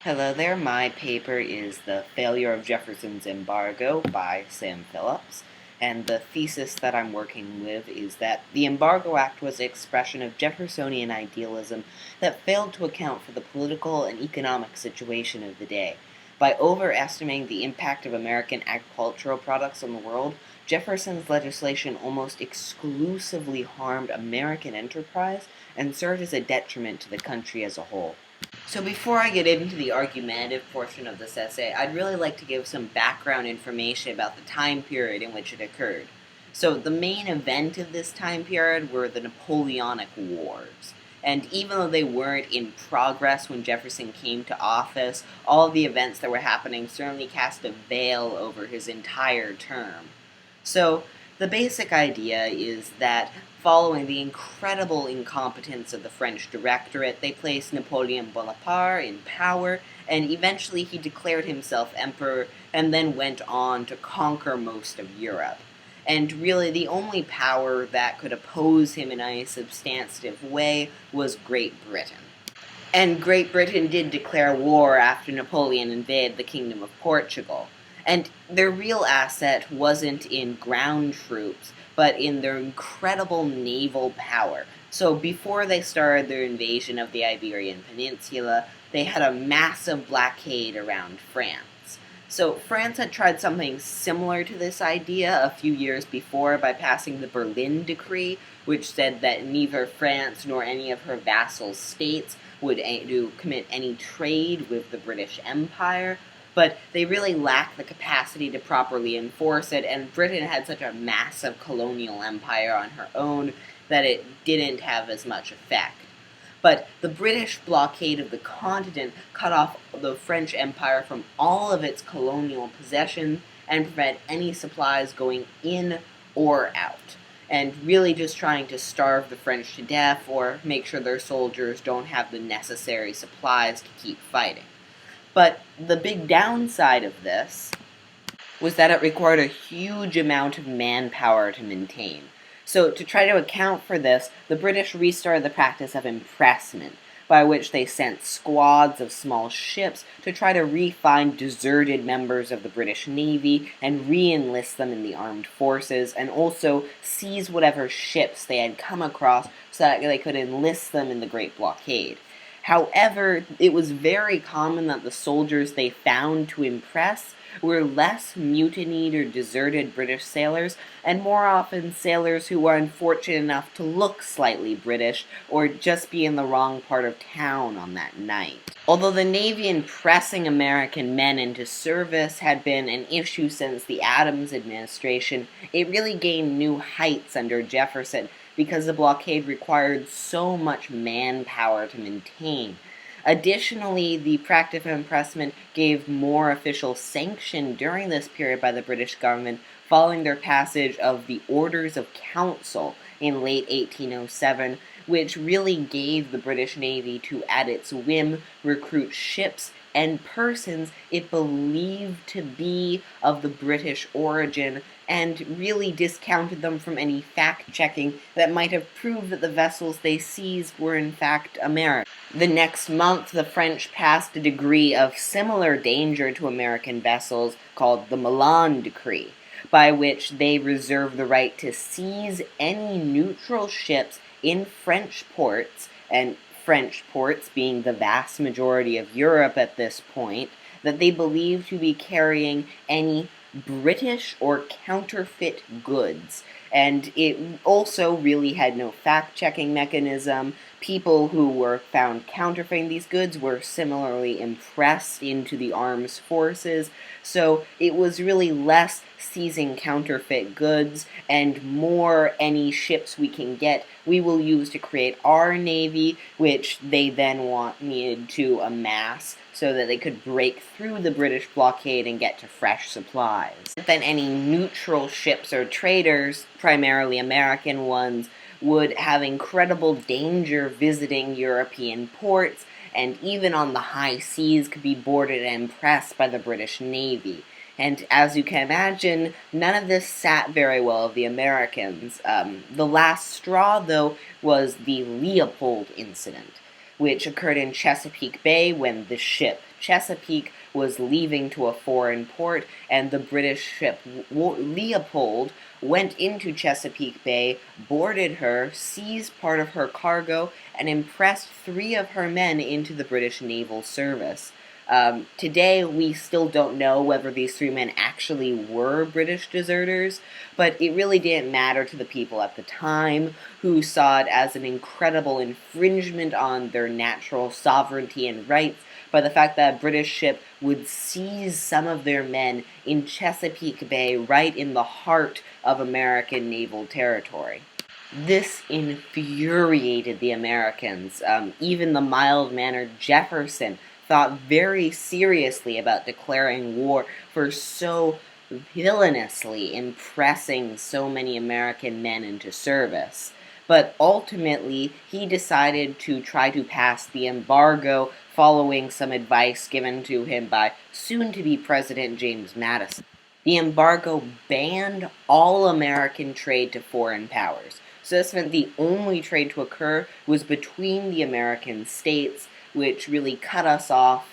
Hello there, my paper is The Failure of Jefferson's Embargo by Sam Phillips, and the thesis that I'm working with is that the Embargo Act was an expression of Jeffersonian idealism that failed to account for the political and economic situation of the day. By overestimating the impact of American agricultural products on the world, Jefferson's legislation almost exclusively harmed American enterprise and served as a detriment to the country as a whole. So before I get into the argumentative portion of this essay, I'd really like to give some background information about the time period in which it occurred. So the main event of this time period were the Napoleonic Wars. And even though they weren't in progress when Jefferson came to office, all the events that were happening certainly cast a veil over his entire term. So the basic idea is that following the incredible incompetence of the French Directorate, they placed Napoleon Bonaparte in power, and eventually he declared himself emperor and then went on to conquer most of Europe. And really, the only power that could oppose him in a substantive way was Great Britain. And Great Britain did declare war after Napoleon invaded the Kingdom of Portugal. And their real asset wasn't in ground troops, but in their incredible naval power. So before they started their invasion of the Iberian Peninsula, they had a massive blockade around France. So France had tried something similar to this idea a few years before by passing the Berlin Decree, which said that neither France nor any of her vassal states would commit any trade with the British Empire, but they really lacked the capacity to properly enforce it, and Britain had such a massive colonial empire on her own that it didn't have as much effect. But the British blockade of the continent cut off the French Empire from all of its colonial possessions and prevent any supplies going in or out, and really just trying to starve the French to death or make sure their soldiers don't have the necessary supplies to keep fighting. But the big downside of this was that it required a huge amount of manpower to maintain. So to try to account for this, the British restarted the practice of impressment, by which they sent squads of small ships to try to re-find deserted members of the British Navy and re-enlist them in the armed forces, and also seize whatever ships they had come across so that they could enlist them in the Great Blockade. However, it was very common that the soldiers they found to impress were less mutinied or deserted British sailors, and more often sailors who were unfortunate enough to look slightly British or just be in the wrong part of town on that night. Although the Navy impressing American men into service had been an issue since the Adams administration, it really gained new heights under Jefferson because the blockade required so much manpower to maintain. Additionally, the practice of impressment gave more official sanction during this period by the British government following their passage of the Orders of Council in late 1807, which really gave the British Navy to, at its whim, recruit ships and persons it believed to be of the British origin, and really discounted them from any fact-checking that might have proved that the vessels they seized were in fact American. The next month, the French passed a decree of similar danger to American vessels called the Milan Decree, by which they reserved the right to seize any neutral ships in French ports, and French ports being the vast majority of Europe at this point, that they believed to be carrying any British or counterfeit goods. And it also really had no fact-checking mechanism. People who were found counterfeiting these goods were similarly impressed into the armed forces, so it was really less seizing counterfeit goods and more any ships we can get we will use to create our navy, which they then needed to amass so that they could break through the British blockade and get to fresh supplies. Then any neutral ships or traders, primarily American ones, would have incredible danger visiting European ports, and even on the high seas could be boarded and impressed by the British Navy. And as you can imagine, none of this sat very well with the Americans. The last straw, though, was the Leopold incident. which occurred in Chesapeake Bay when the ship Chesapeake was leaving to a foreign port, and the British ship Leopold went into Chesapeake Bay, boarded her, seized part of her cargo, and impressed 3 of her men into the British naval service. Today, we still don't know whether these 3 men actually were British deserters, but it really didn't matter to the people at the time, who saw it as an incredible infringement on their natural sovereignty and rights by the fact that a British ship would seize some of their men in Chesapeake Bay, right in the heart of American naval territory. This infuriated the Americans. Even the mild-mannered Jefferson thought very seriously about declaring war for so villainously impressing so many American men into service. But ultimately, he decided to try to pass the embargo following some advice given to him by soon-to-be President James Madison. The embargo banned all American trade to foreign powers. So this meant the only trade to occur was between the American states, which really cut us off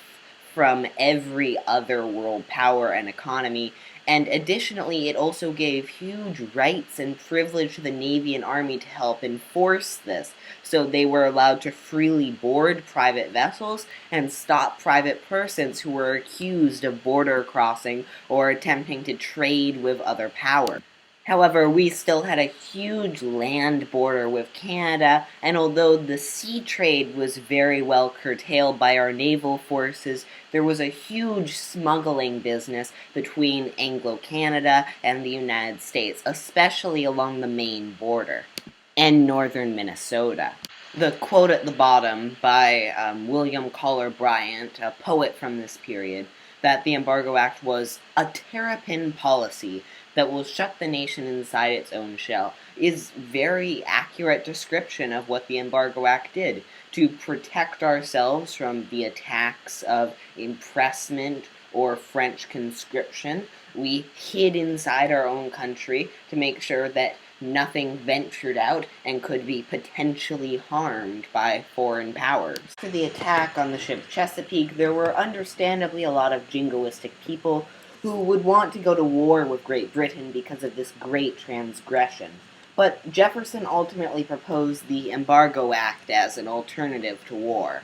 from every other world power and economy. And additionally, it also gave huge rights and privilege to the Navy and Army to help enforce this. So they were allowed to freely board private vessels and stop private persons who were accused of border crossing or attempting to trade with other powers. However, we still had a huge land border with Canada, and although the sea trade was very well curtailed by our naval forces, there was a huge smuggling business between Anglo-Canada and the United States, especially along the Maine border and northern Minnesota. The quote at the bottom by William Cullen Bryant, a poet from this period, that the Embargo Act was a terrapin policy that will shut the nation inside its own shell, is very accurate description of what the Embargo Act did. To protect ourselves from the attacks of impressment or French conscription, we hid inside our own country to make sure that nothing ventured out and could be potentially harmed by foreign powers. For the attack on the ship Chesapeake, there were understandably a lot of jingoistic people who would want to go to war with Great Britain because of this great transgression. But Jefferson ultimately proposed the Embargo Act as an alternative to war.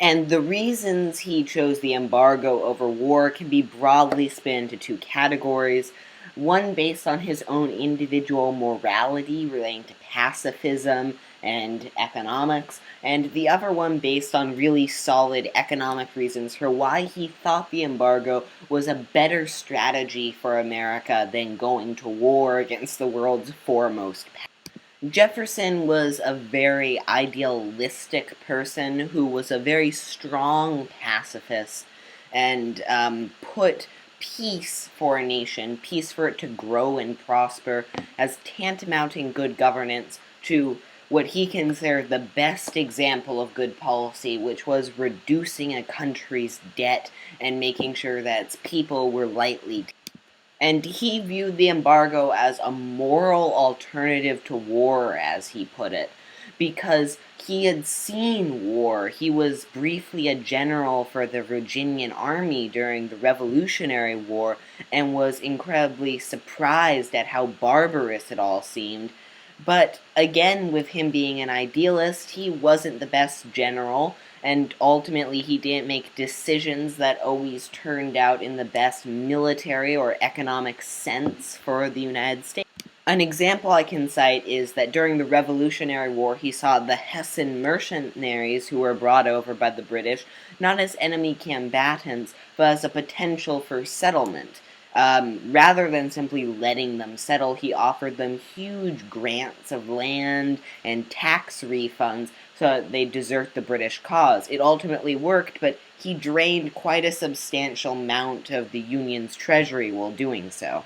And the reasons he chose the embargo over war can be broadly split into 2 categories. One based on his own individual morality relating to pacifism and economics, and the other one based on really solid economic reasons for why he thought the embargo was a better strategy for America than going to war against the world's foremost power. Jefferson was a very idealistic person who was a very strong pacifist and put peace for a nation, peace for it to grow and prosper, as tantamounting good governance to what he considered the best example of good policy, which was reducing a country's debt and making sure that its people were lightly taxed. And he viewed the embargo as a moral alternative to war, as he put it, because he had seen war. He was briefly a general for the Virginian Army during the Revolutionary War and was incredibly surprised at how barbarous it all seemed. But again, with him being an idealist, he wasn't the best general, and ultimately he didn't make decisions that always turned out in the best military or economic sense for the United States. An example I can cite is that during the Revolutionary War, he saw the Hessian mercenaries who were brought over by the British not as enemy combatants, but as a potential for settlement. Rather than simply letting them settle, he offered them huge grants of land and tax refunds so that they desert the British cause. It ultimately worked, but he drained quite a substantial amount of the Union's treasury while doing so.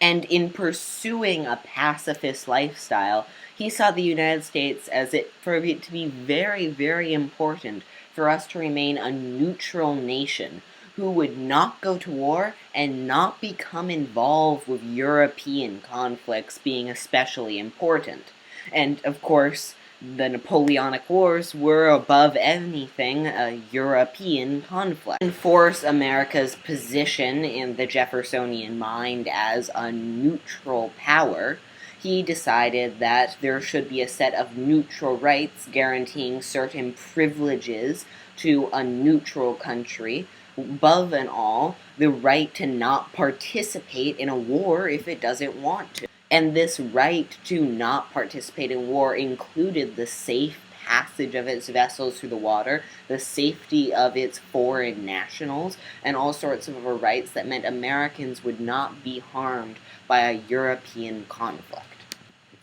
And in pursuing a pacifist lifestyle, he saw the United States as for it to be very, very important for us to remain a neutral nation who would not go to war and not become involved with European conflicts being especially important. And, of course, The Napoleonic Wars were, above anything, a European conflict. To enforce America's position in the Jeffersonian mind as a neutral power, he decided that there should be a set of neutral rights guaranteeing certain privileges to a neutral country, above and all, the right to not participate in a war if it doesn't want to. And this right to not participate in war included the safe passage of its vessels through the water, the safety of its foreign nationals, and all sorts of rights that meant Americans would not be harmed by a European conflict.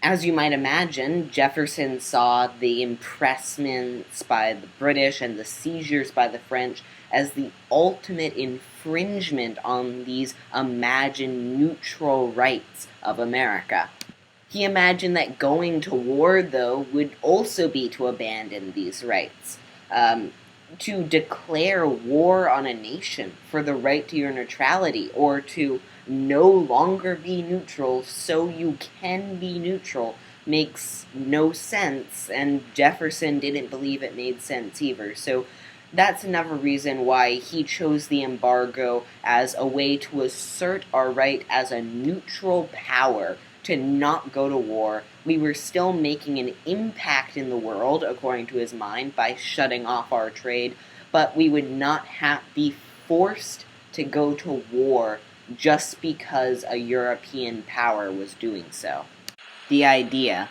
As you might imagine, Jefferson saw the impressments by the British and the seizures by the French as the ultimate infringement on these imagined neutral rights of America. He imagined that going to war, though, would also be to abandon these rights. To declare war on a nation for the right to your neutrality, or to no longer be neutral so you can be neutral, makes no sense, and Jefferson didn't believe it made sense either. So that's another reason why he chose the embargo as a way to assert our right as a neutral power to not go to war. We were still making an impact in the world, according to his mind, by shutting off our trade, but we would not be forced to go to war just because a European power was doing so. The idea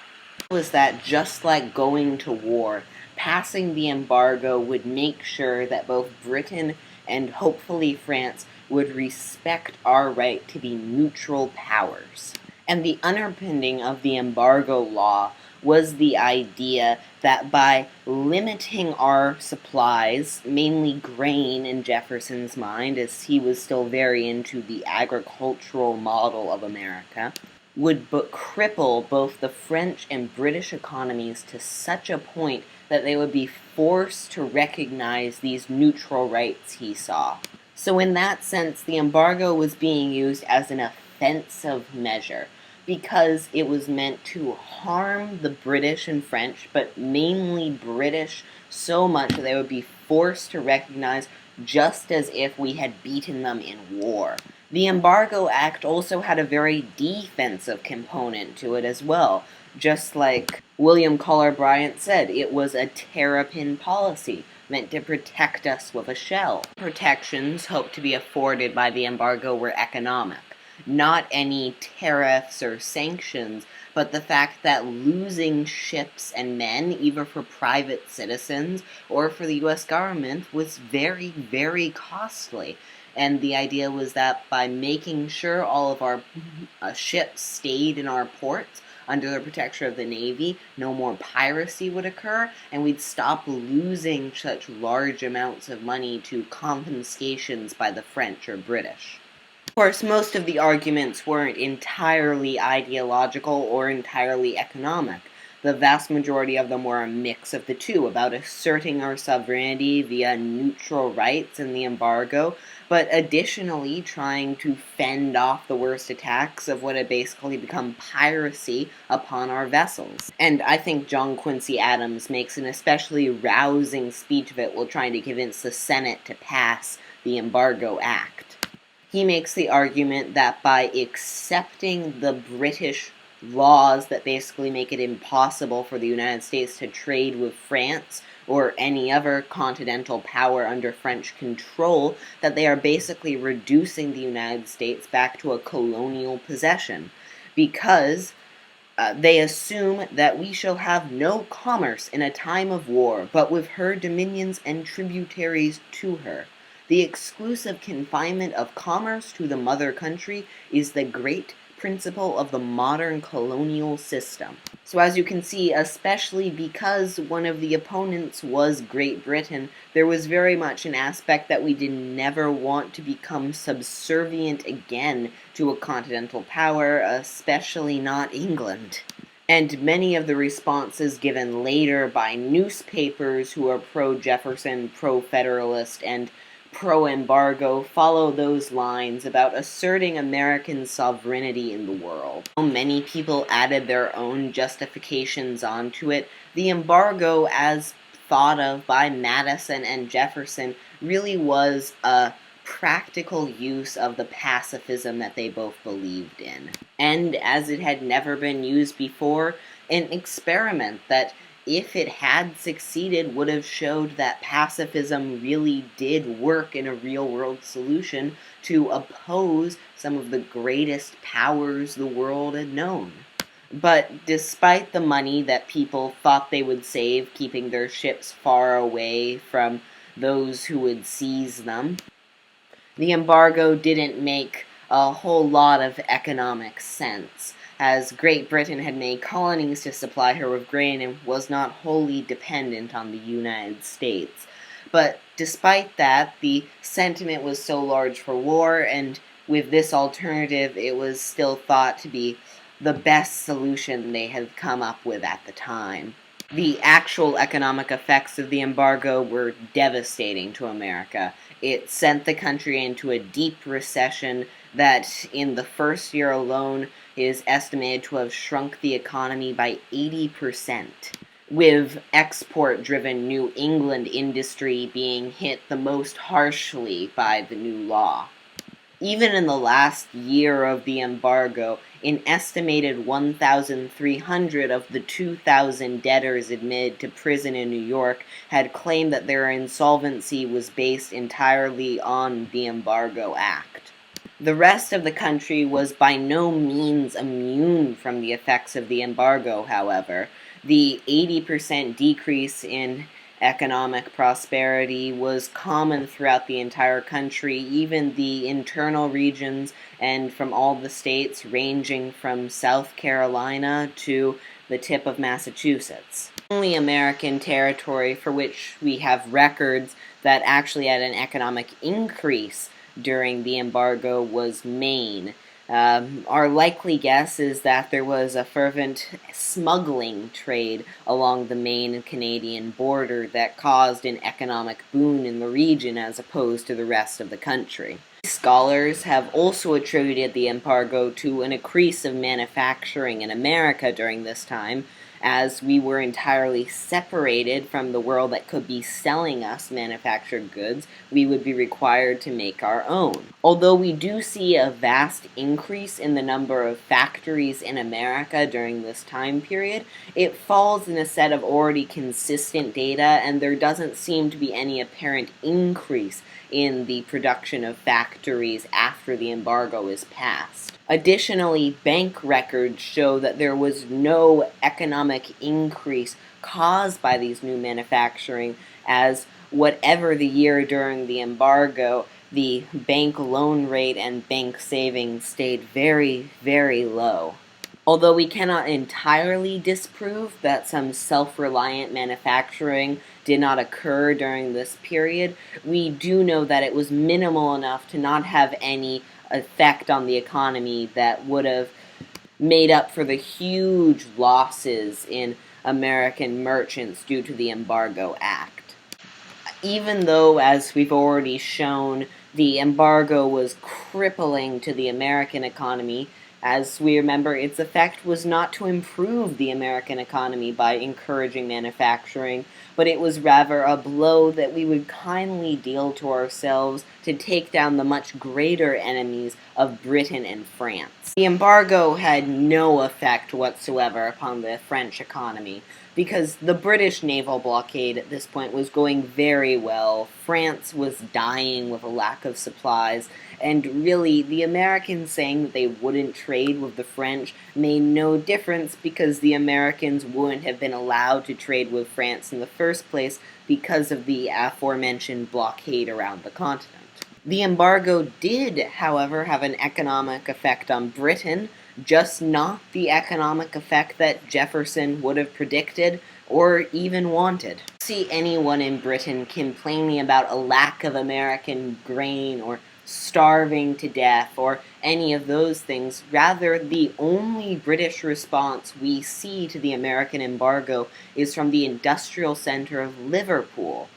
was that just like going to war, passing the embargo would make sure that both Britain and hopefully France would respect our right to be neutral powers. And the underpinning of the embargo law was the idea that by limiting our supplies, mainly grain in Jefferson's mind, as he was still very into the agricultural model of America, would cripple both the French and British economies to such a point that they would be forced to recognize these neutral rights he saw. So in that sense, the embargo was being used as an offensive measure, because it was meant to harm the British and French, but mainly British, so much that they would be forced to recognize just as if we had beaten them in war. The Embargo Act also had a very defensive component to it as well. Just like William Cullen Bryant said, it was a terrapin policy, meant to protect us with a shell. Protections hoped to be afforded by the embargo were economic. Not any tariffs or sanctions, but the fact that losing ships and men, either for private citizens or for the U.S. government, was very, very costly. And the idea was that by making sure all of our ships stayed in our ports under the protection of the Navy, no more piracy would occur, and we'd stop losing such large amounts of money to confiscations by the French or British. Of course, most of the arguments weren't entirely ideological or entirely economic. The vast majority of them were a mix of the two, about asserting our sovereignty via neutral rights in the embargo, but additionally trying to fend off the worst attacks of what had basically become piracy upon our vessels. And I think John Quincy Adams makes an especially rousing speech of it while trying to convince the Senate to pass the Embargo Act. He makes the argument that by accepting the British laws that basically make it impossible for the United States to trade with France or any other continental power under French control, that they are basically reducing the United States back to a colonial possession, because they assume that we shall have no commerce in a time of war, but with her dominions and tributaries to her. The exclusive confinement of commerce to the mother country is the great principle of the modern colonial system. So as you can see, especially because one of the opponents was Great Britain, there was very much an aspect that we did never want to become subservient again to a continental power, especially not England. And many of the responses given later by newspapers who are pro-Jefferson, pro-Federalist, and pro-embargo follow those lines about asserting American sovereignty in the world. Many people added their own justifications onto it. The embargo, as thought of by Madison and Jefferson, really was a practical use of the pacifism that they both believed in. And as it had never been used before, an experiment that, if it had succeeded, would have showed that pacifism really did work in a real-world solution to oppose some of the greatest powers the world had known. But despite the money that people thought they would save keeping their ships far away from those who would seize them, the embargo didn't make a whole lot of economic sense, as Great Britain had made colonies to supply her with grain and was not wholly dependent on the United States. But despite that, the sentiment was so large for war, and with this alternative, it was still thought to be the best solution they had come up with at the time. The actual economic effects of the embargo were devastating to America. It sent the country into a deep recession that, in the first year alone, is estimated to have shrunk the economy by 80%, with export-driven New England industry being hit the most harshly by the new law. Even in the last year of the embargo, an estimated 1,300 of the 2,000 debtors admitted to prison in New York had claimed that their insolvency was based entirely on the Embargo Act. The rest of the country was by no means immune from the effects of the embargo, however. The 80% decrease in economic prosperity was common throughout the entire country, even the internal regions and from all the states ranging from South Carolina to the tip of Massachusetts. The only American territory for which we have records that actually had an economic increase during the embargo was Maine. Our likely guess is that there was a fervent smuggling trade along the Maine and Canadian border that caused an economic boon in the region as opposed to the rest of the country. Scholars have also attributed the embargo to an increase of manufacturing in America during this time, as we were entirely separated from the world that could be selling us manufactured goods. We would be required to make our own. Although we do see a vast increase in the number of factories in America during this time period, it falls in a set of already consistent data, and there doesn't seem to be any apparent increase in the production of factories after the embargo is passed. Additionally, bank records show that there was no economic increase caused by these new manufacturing, as whatever the year during the embargo, the bank loan rate and bank savings stayed very, very low. Although we cannot entirely disprove that some self-reliant manufacturing did not occur during this period, we do know that it was minimal enough to not have any effect on the economy that would have made up for the huge losses in American merchants due to the Embargo Act. Even though, as we've already shown, the embargo was crippling to the American economy, as we remember, its effect was not to improve the American economy by encouraging manufacturing, but it was rather a blow that we would kindly deal to ourselves to take down the much greater enemies of Britain and France. The embargo had no effect whatsoever upon the French economy, because the British naval blockade at this point was going very well. France was dying with a lack of supplies, and really, the Americans saying that they wouldn't trade with the French made no difference because the Americans wouldn't have been allowed to trade with France in the first place because of the aforementioned blockade around the continent. The embargo did, however, have an economic effect on Britain, just not the economic effect that Jefferson would have predicted or even wanted. See anyone in Britain complaining about a lack of American grain or starving to death or any of those things. Rather, the only British response we see to the American embargo is from the industrial center of Liverpool.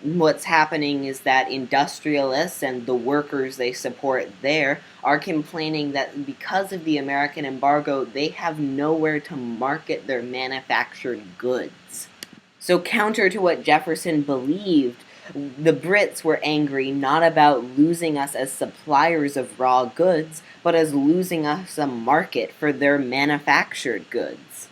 What's happening is that industrialists and the workers they support there are complaining that because of the American embargo, they have nowhere to market their manufactured goods. So, counter to what Jefferson believed, the Brits were angry not about losing us as suppliers of raw goods, but as losing us a market for their manufactured goods.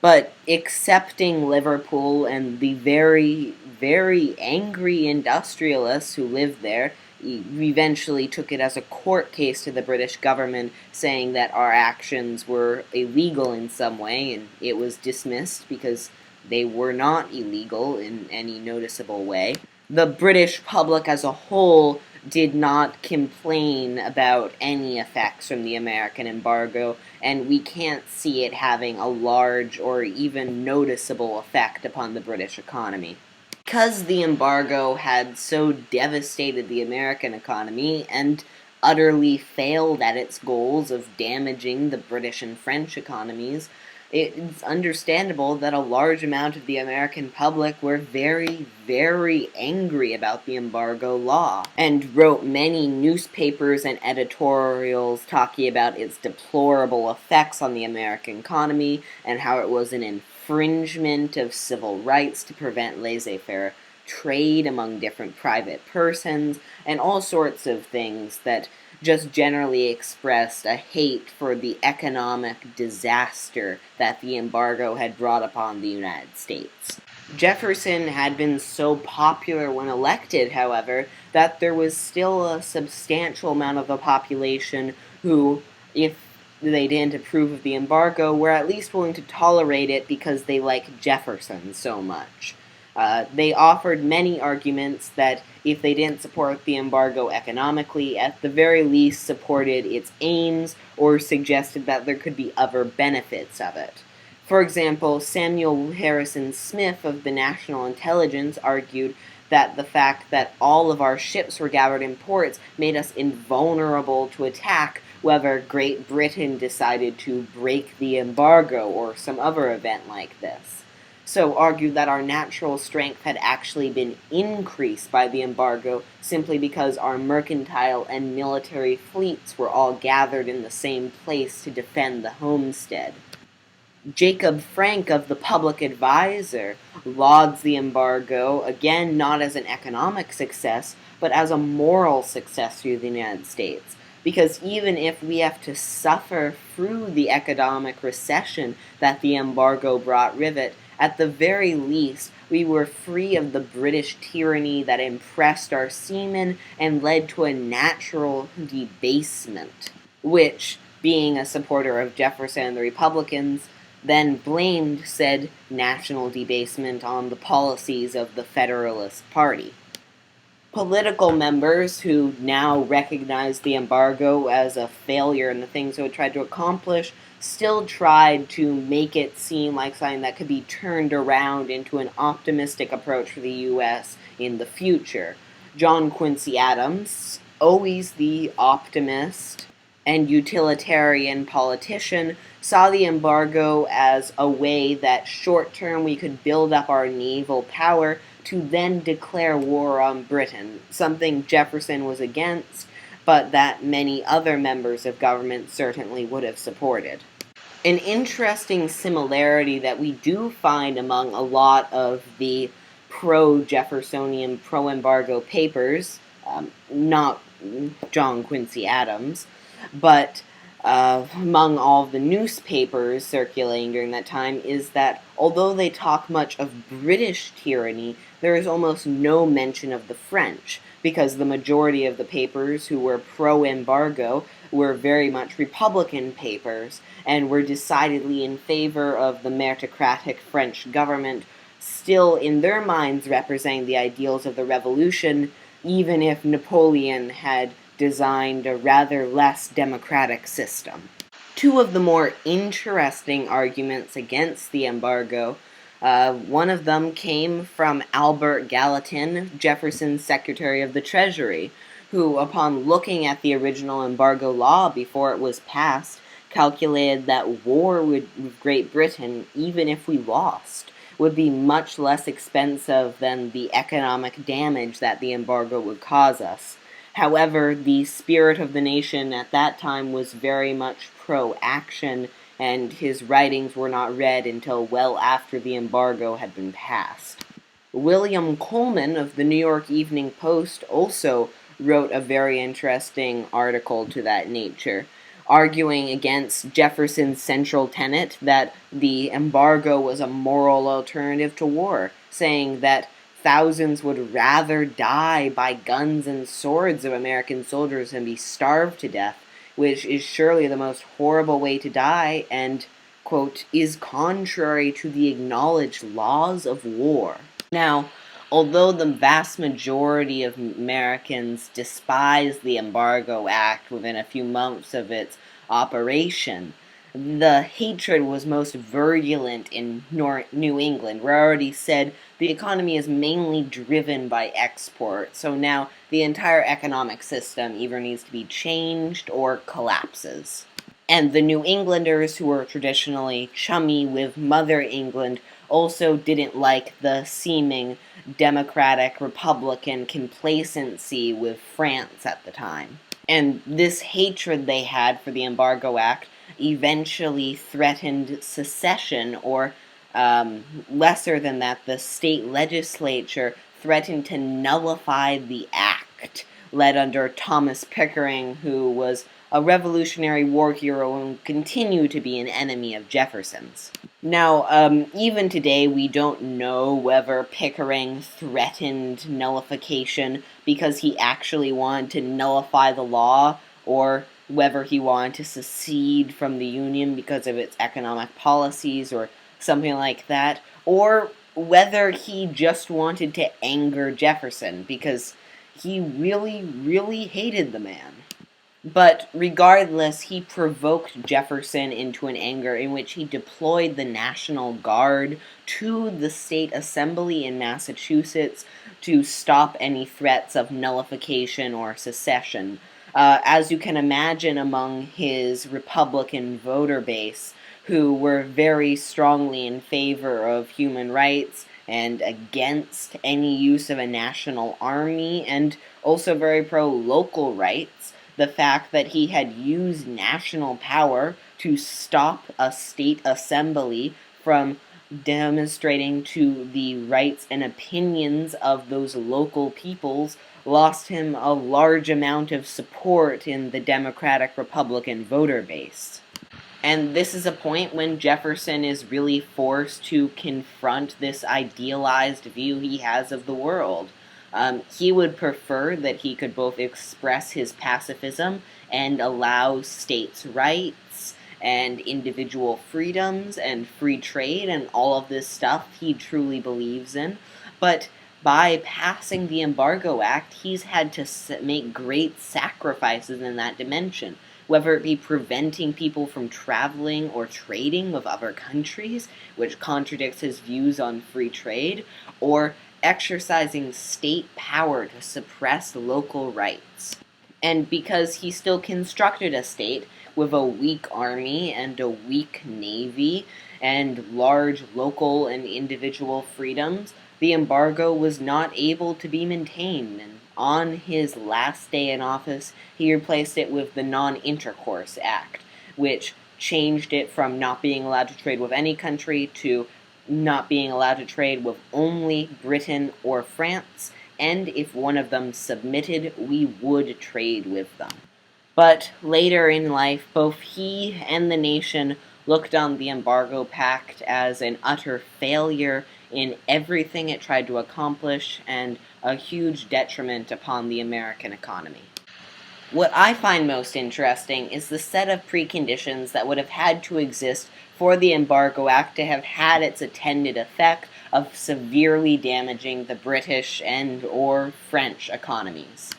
But accepting Liverpool and the very, very angry industrialists who lived there eventually took it as a court case to the British government, saying that our actions were illegal in some way, and it was dismissed because they were not illegal in any noticeable way. The British public as a whole did not complain about any effects from the American embargo, and we can't see it having a large or even noticeable effect upon the British economy. Because the embargo had so devastated the American economy and utterly failed at its goals of damaging the British and French economies, it's understandable that a large amount of the American public were very, very angry about the embargo law and wrote many newspapers and editorials talking about its deplorable effects on the American economy and how it was an infringement of civil rights to prevent laissez-faire trade among different private persons and all sorts of things that just generally expressed a hate for the economic disaster that the embargo had brought upon the United States. Jefferson had been so popular when elected, however, that there was still a substantial amount of the population who, if they didn't approve of the embargo, were at least willing to tolerate it because they liked Jefferson so much. They offered many arguments that if they didn't support the embargo economically, at the very least supported its aims or suggested that there could be other benefits of it. For example, Samuel Harrison Smith of the National Intelligence argued that the fact that all of our ships were gathered in ports made us invulnerable to attack whether Great Britain decided to break the embargo or some other event like this. So argued that our natural strength had actually been increased by the embargo simply because our mercantile and military fleets were all gathered in the same place to defend the homestead. Jacob Frank of the Public Advisor lauds the embargo, again not as an economic success, but as a moral success for the United States. Because even if we have to suffer through the economic recession that the embargo brought with it, at the very least, we were free of the British tyranny that impressed our seamen and led to a natural debasement, which, being a supporter of Jefferson and the Republicans, then blamed said national debasement on the policies of the Federalist Party. Political members who now recognize the embargo as a failure in the things it tried to accomplish still tried to make it seem like something that could be turned around into an optimistic approach for the U.S. in the future. John Quincy Adams, always the optimist and utilitarian politician, saw the embargo as a way that short-term we could build up our naval power to then declare war on Britain, something Jefferson was against, but that many other members of government certainly would have supported. An interesting similarity that we do find among a lot of the pro-Jeffersonian, pro-embargo papers, not John Quincy Adams, but among all the newspapers circulating during that time, is that although they talk much of British tyranny, there is almost no mention of the French, because the majority of the papers who were pro-embargo were very much Republican papers, and were decidedly in favor of the meritocratic French government, still in their minds representing the ideals of the Revolution, even if Napoleon had designed a rather less democratic system. Two of the more interesting arguments against the embargo, one of them came from Albert Gallatin, Jefferson's Secretary of the Treasury, who, upon looking at the original embargo law before it was passed, calculated that war with Great Britain, even if we lost, would be much less expensive than the economic damage that the embargo would cause us. However, the spirit of the nation at that time was very much pro-action, and his writings were not read until well after the embargo had been passed. William Coleman of the New York Evening Post also wrote a very interesting article to that nature, arguing against Jefferson's central tenet that the embargo was a moral alternative to war, saying that thousands would rather die by guns and swords of American soldiers than be starved to death, which is surely the most horrible way to die and, quote, is contrary to the acknowledged laws of war. Now, although the vast majority of Americans despised the Embargo Act within a few months of its operation, the hatred was most virulent in New England, where I already said the economy is mainly driven by export, so now the entire economic system either needs to be changed or collapses. And the New Englanders, who were traditionally chummy with Mother England, also didn't like the seeming democratic Republican complacency with France at the time. And this hatred they had for the Embargo Act eventually threatened secession, or lesser than that, the state legislature threatened to nullify the act, led under Thomas Pickering, who was a Revolutionary War hero and continued to be an enemy of Jefferson's. Now, even today, we don't know whether Pickering threatened nullification because he actually wanted to nullify the law, or whether he wanted to secede from the Union because of its economic policies, or something like that, or whether he just wanted to anger Jefferson, because he really, really hated the man. But regardless, he provoked Jefferson into an anger in which he deployed the National Guard to the state assembly in Massachusetts to stop any threats of nullification or secession. As you can imagine, among his Republican voter base, who were very strongly in favor of human rights and against any use of a national army, and also very pro-local rights, the fact that he had used national power to stop a state assembly from demonstrating to the rights and opinions of those local peoples lost him a large amount of support in the Democratic Republican voter base. And this is a point when Jefferson is really forced to confront this idealized view he has of the world. He would prefer that he could both express his pacifism and allow states' rights and individual freedoms and free trade and all of this stuff he truly believes in. But by passing the Embargo Act, he's had to make great sacrifices in that dimension, whether it be preventing people from traveling or trading with other countries, which contradicts his views on free trade, or exercising state power to suppress local rights. And because he still constructed a state with a weak army and a weak navy and large local and individual freedoms, the embargo was not able to be maintained, and on his last day in office, he replaced it with the Non-Intercourse Act, which changed it from not being allowed to trade with any country to not being allowed to trade with only Britain or France, and if one of them submitted, we would trade with them. But later in life, both he and the nation looked on the Embargo Pact as an utter failure in everything it tried to accomplish, and a huge detriment upon the American economy. What I find most interesting is the set of preconditions that would have had to exist for the Embargo Act to have had its intended effect of severely damaging the British and or French economies.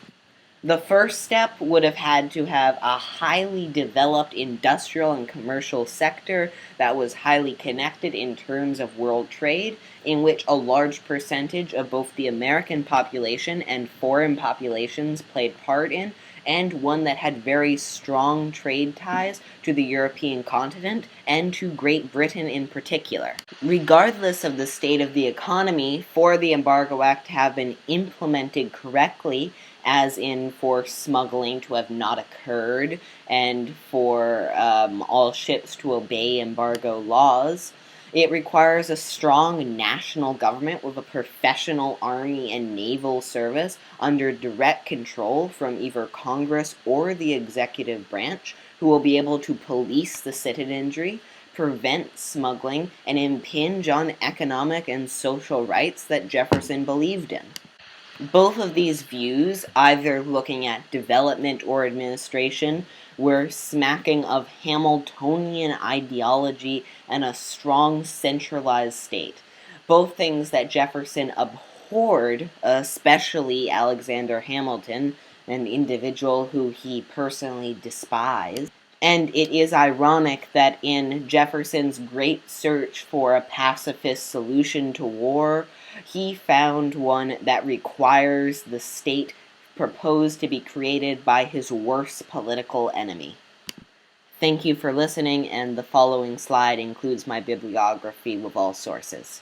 The first step would have had to have a highly developed industrial and commercial sector that was highly connected in terms of world trade, in which a large percentage of both the American population and foreign populations played part in, and one that had very strong trade ties to the European continent and to Great Britain in particular. Regardless of the state of the economy, for the Embargo Act to have been implemented correctly, as in for smuggling to have not occurred, and for all ships to obey embargo laws, it requires a strong national government with a professional army and naval service under direct control from either Congress or the executive branch, who will be able to police the citizenry, prevent smuggling, and impinge on economic and social rights that Jefferson believed in. Both of these views, either looking at development or administration, were smacking of Hamiltonian ideology and a strong centralized state. Both things that Jefferson abhorred, especially Alexander Hamilton, an individual who he personally despised. And it is ironic that in Jefferson's great search for a pacifist solution to war, he found one that requires the state proposed to be created by his worst political enemy. Thank you for listening, and the following slide includes my bibliography with all sources.